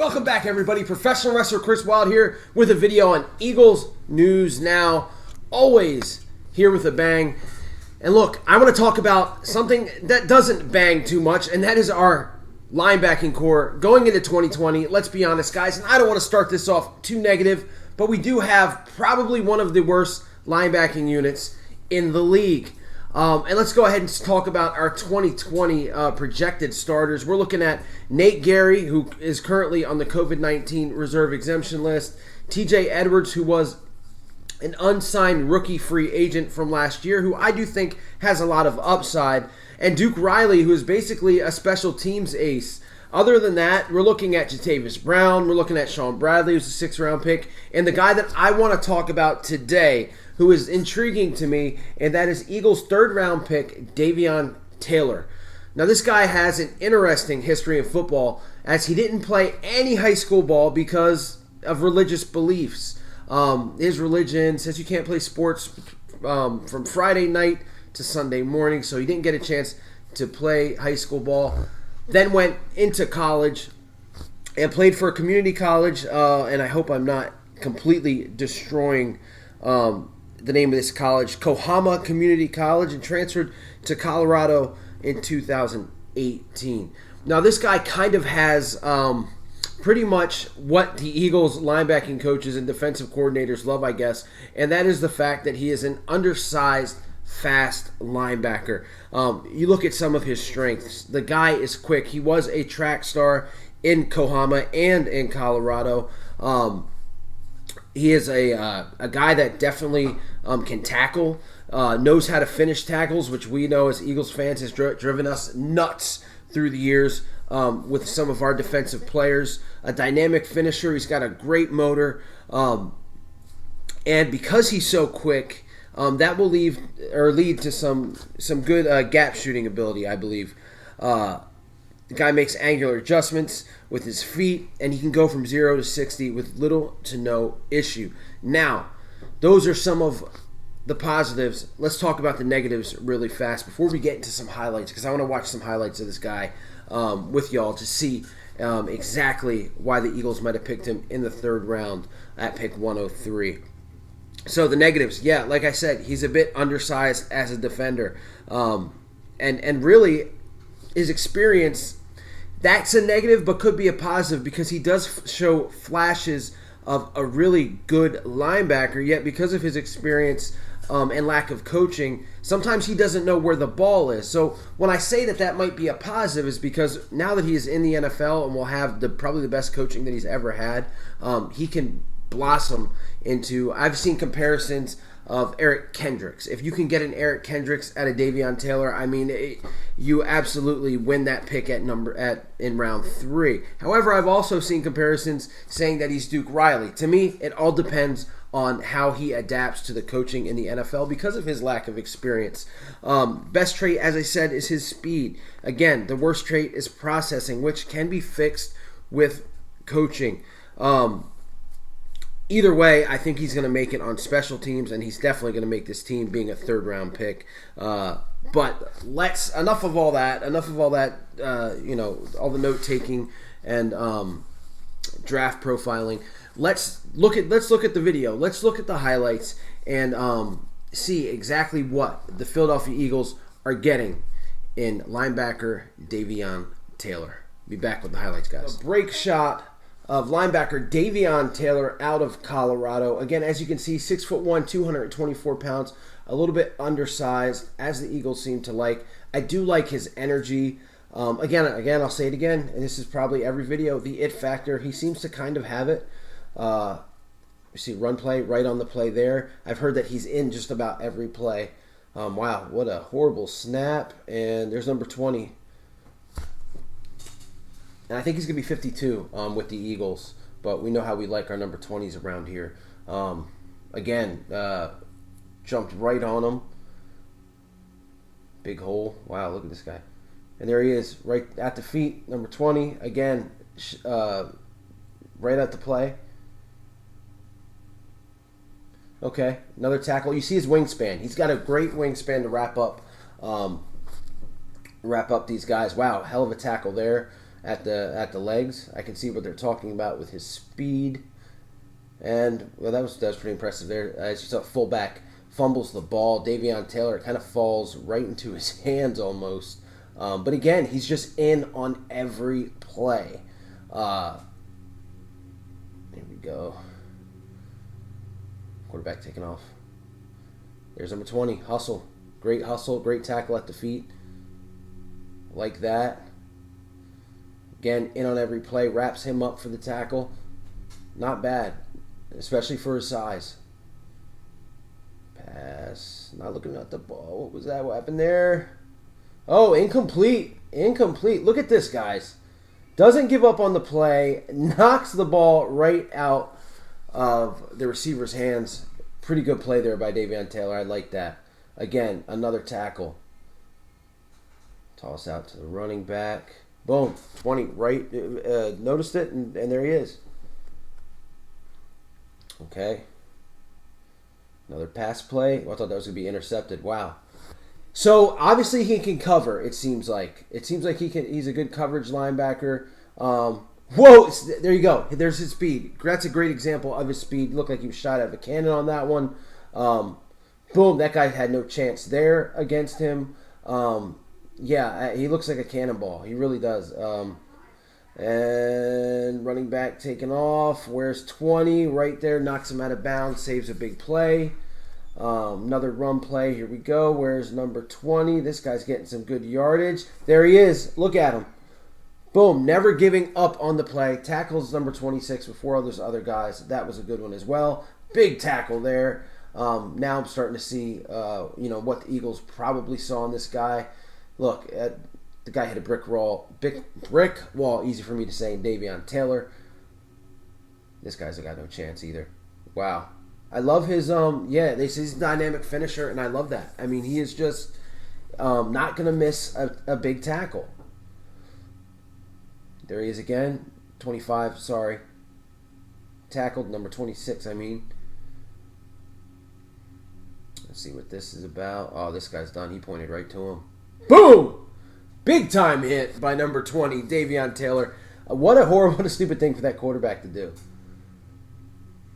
Welcome back, everybody. Professional wrestler Chris Wild here with a video on Eagles News Now. Always here with a bang. And look, I want to talk about something that doesn't bang too much, and that is our linebacking core going into 2020. Let's be honest, guys, and I don't want to start this off too negative, but we do have probably one of the worst linebacking units in the league. And let's go ahead and talk about our 2020 projected starters. We're looking at Nate Gary, who is currently on the COVID-19 reserve exemption list. TJ Edwards, who was an unsigned rookie free agent from last year, who I do think has a lot of upside. And Duke Riley, who is basically a special teams ace. Other than that, we're looking at Jatavis Brown. We're looking at Sean Bradley, who's a 6th round pick. And the guy that I want to talk about today, who is intriguing to me, and that is Eagles' 3rd round pick, Davion Taylor. Now, this guy has an interesting history in football, as he didn't play any high school ball because of religious beliefs. His religion says you can't play sports from Friday night to Sunday morning, so he didn't get a chance to play high school ball. Then went into college and played for a community college, and I hope I'm not completely destroying the name of this college, Coahoma Community College, and transferred to Colorado in 2018. Now, this guy kind of has pretty much what the Eagles linebacking coaches and defensive coordinators love, I guess, and that is the fact that he is an undersized, fast linebacker. You look at some of his strengths. The guy is quick. He was a track star in Coahoma and in Colorado. He is a guy that definitely can tackle, knows how to finish tackles, which we know as Eagles fans has driven us nuts through the years with some of our defensive players. A dynamic finisher. He's got a great motor. And because he's so quick, that will lead to some good gap shooting ability, I believe. The guy makes angular adjustments with his feet, and he can go from 0 to 60 with little to no issue. Now, those are some of the positives. Let's talk about the negatives really fast before we get into some highlights, because I want to watch some highlights of this guy with y'all to see exactly why the Eagles might have picked him in the 3rd round at pick 103. So the negatives, yeah, like I said, he's a bit undersized as a defender. And really, his experience, that's a negative but could be a positive, because he does show flashes of a really good linebacker, yet because of his experience and lack of coaching, sometimes he doesn't know where the ball is. So when I say that might be a positive, is because now that he is in the NFL and will have probably the best coaching that he's ever had, he can blossom into, I've seen comparisons of Eric Kendricks. If you can get an Eric Kendricks at a Davion Taylor, I mean, you absolutely win that pick in round 3. However, I've also seen comparisons saying that he's Duke Riley. To me, it all depends on how he adapts to the coaching in the NFL because of his lack of experience. Best trait, as I said, is his speed. Again, the worst trait is processing, which can be fixed with coaching. Either way, I think he's going to make it on special teams, and he's definitely going to make this team, being a 3rd round pick. But enough of all that. All the note taking and draft profiling. Let's look at the video. Let's look at the highlights and see exactly what the Philadelphia Eagles are getting in linebacker Davion Taylor. Be back with the highlights, guys. A break shot of linebacker Davion Taylor out of Colorado. Again, as you can see, 6'1", 224 pounds, a little bit undersized, as the Eagles seem to like. I do like his energy. Again, I'll say it again, and this is probably every video, the it factor. He seems to kind of have it. You see run play right on the play there. I've heard that he's in just about every play. Wow, what a horrible snap. And there's number 20. And I think he's going to be 52 with the Eagles, but we know how we like our number 20s around here. Again, jumped right on him. Big hole. Wow, look at this guy. And there he is, right at the feet, number 20. Again, right at the play. Okay, another tackle. You see his wingspan. He's got a great wingspan to wrap up these guys. Wow, hell of a tackle there. at the legs. I can see what they're talking about with his speed. And, well, that was pretty impressive there. As you saw, fullback fumbles the ball. Davion Taylor kind of falls right into his hands almost. But again, he's just in on every play. Here we go. Quarterback taking off. There's number 20. Hustle. Great hustle. Great tackle at the feet. Like that. Again, in on every play. Wraps him up for the tackle. Not bad. Especially for his size. Pass. Not looking at the ball. What was that? What happened there? Oh, incomplete. Incomplete. Look at this, guys. Doesn't give up on the play. Knocks the ball right out of the receiver's hands. Pretty good play there by Davion Taylor. I like that. Again, another tackle. Toss out to the running back. Boom. 20 right. Noticed it, and there he is. Okay. Another pass play. Oh, I thought that was going to be intercepted. Wow. So, obviously, he can cover, it seems like. It seems like he's a good coverage linebacker. Whoa! There you go. There's his speed. That's a great example of his speed. Looked like he was shot out of a cannon on that one. Boom. That guy had no chance there against him. Yeah, he looks like a cannonball. He really does. And running back taking off. Where's 20? Right there. Knocks him out of bounds. Saves a big play. Another run play. Here we go. Where's number 20? This guy's getting some good yardage. There he is. Look at him. Boom. Never giving up on the play. Tackles number 26 before all those other guys. That was a good one as well. Big tackle there. Now I'm starting to see what the Eagles probably saw in this guy. Look, the guy hit a brick wall. Easy for me to say, in Davion Taylor. This guy's got no chance either. Wow. I love his, they say he's a dynamic finisher, and I love that. I mean, he is just not going to miss a big tackle. There he is again. 25, sorry. Tackled, number 26, I mean. Let's see what this is about. Oh, this guy's done. He pointed right to him. Boom! Big time hit by number 20, Davion Taylor. What a stupid thing for that quarterback to do.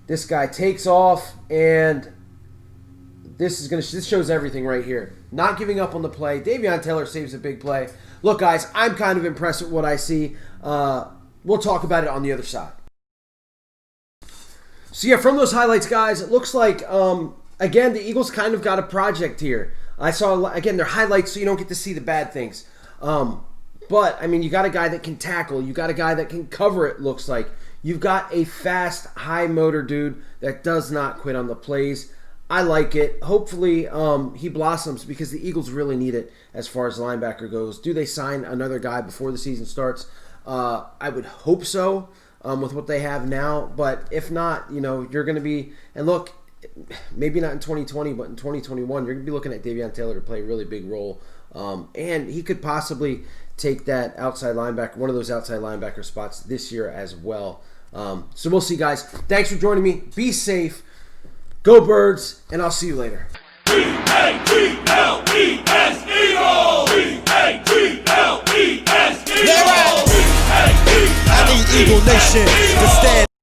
This guy takes off, and this shows everything right here. Not giving up on the play. Davion Taylor saves a big play. Look, guys, I'm kind of impressed with what I see. We'll talk about it on the other side. So, yeah, from those highlights, guys, it looks like, again, the Eagles kind of got a project here. I saw, again, their highlights, so you don't get to see the bad things. But, I mean, you got a guy that can tackle. You got a guy that can cover, it looks like. You've got a fast, high-motor dude that does not quit on the plays. I like it. Hopefully, he blossoms because the Eagles really need it as far as linebacker goes. Do they sign another guy before the season starts? I would hope so with what they have now. But if not, you're going to be – and look, maybe not in 2020, but in 2021, you're going to be looking at Davion Taylor to play a really big role. And he could possibly take that outside linebacker, one of those outside linebacker spots this year as well. So we'll see, guys. Thanks for joining me. Be safe. Go Birds, and I'll see you later. E-A-G-L-E-S Eagles! E-A-G-L-E-S Eagles! I need Eagle Nation to stand.